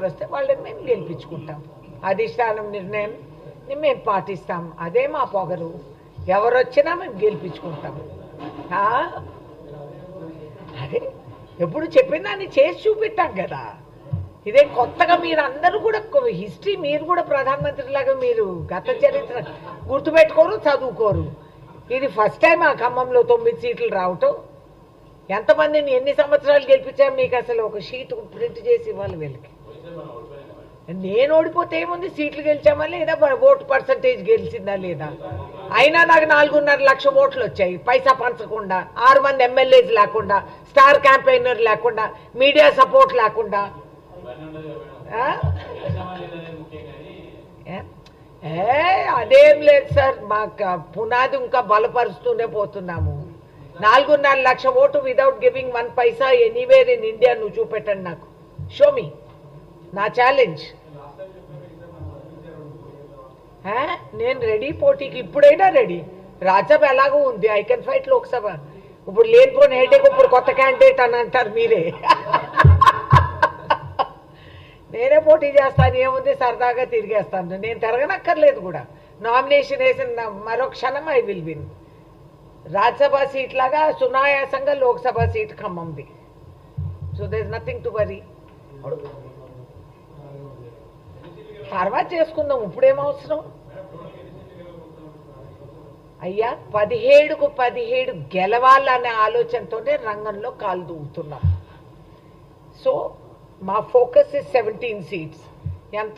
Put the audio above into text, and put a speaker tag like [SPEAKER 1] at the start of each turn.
[SPEAKER 1] వస్తే వాళ్ళని మేము గెలిపించుకుంటాం. అధిష్టానం నిర్ణయం మేము పాటిస్తాం. అదే మా పొగరు. ఎవరు వచ్చినా మేము గెలిపించుకుంటాం. అదే ఎప్పుడు చెప్పిన దాన్ని చేసి చూపెట్టాం కదా. ఇదే కొత్తగా మీరు అందరూ కూడా హిస్టరీ మీరు కూడా ప్రధానమంత్రిలాగా మీరు గత చరిత్ర గుర్తుపెట్టుకోరు, చదువుకోరు. ఇది ఫస్ట్ టైం ఆ ఖమ్మంలో 9 సీట్లు రావటం. ఎంతమందిని ఎన్ని సంవత్సరాలు గెలిపించారు మీకు అసలు ఒక షీట్ ప్రింట్ చేసి ఇవ్వాలి వీళ్ళకి. నేను ఓడిపోతే ఏముంది, సీట్లు గెలిచామా లేదా, ఓటు పర్సంటేజ్ గెలిచిందా లేదా. అయినా నాకు 4.5 లక్షల ఓట్లు వచ్చాయి. పైసా పంచకుండా, 6 మంది ఎమ్మెల్యేస్ లేకుండా, స్టార్ క్యాంపెయినర్ లేకుండా, మీడియా సపోర్ట్ లేకుండా. అదేం లేదు సార్, మాకు పునాది ఇంకా బలపరుస్తూనే పోతున్నాము. 4.5 లక్షల vote without giving 1 Paisa anywhere in India నువ్వు చూపెట్టండి నాకు. Show me. నా ఛాలెంజ్. నేను రెడీ పోటీకి, ఇప్పుడైనా రెడీ. రాజ్యసభ ఎలాగో ఉంది, ఐ కెన్ ఫైట్ లోక్సభ. ఇప్పుడు లేనిపోయిన హెడేక్, ఇప్పుడు కొత్త క్యాండిడేట్ అని అంటారు మీరే. నేనే పోటీ చేస్తాను, ఏముంది సరదాగా తిరిగేస్తాను. నేను తిరగనక్కర్లేదు కూడా. నామినేషన్ వేసిన మరో క్షణం I will win. Rajya Sabha seat లాగా సునాయాసంగా లోక్సభ సీట్ ఖమ్మంది. So there is nothing to worry. తర్వాత చేసుకుందాం, ఇప్పుడేం అవసరం. అయ్యా 17కు 17 గెలవాలనే ఆలోచనతోనే రంగంలో కాలు దూవుతున్నాం. సో మా ఫోకస్ ఇస్ 17 సీట్స్. ఎంత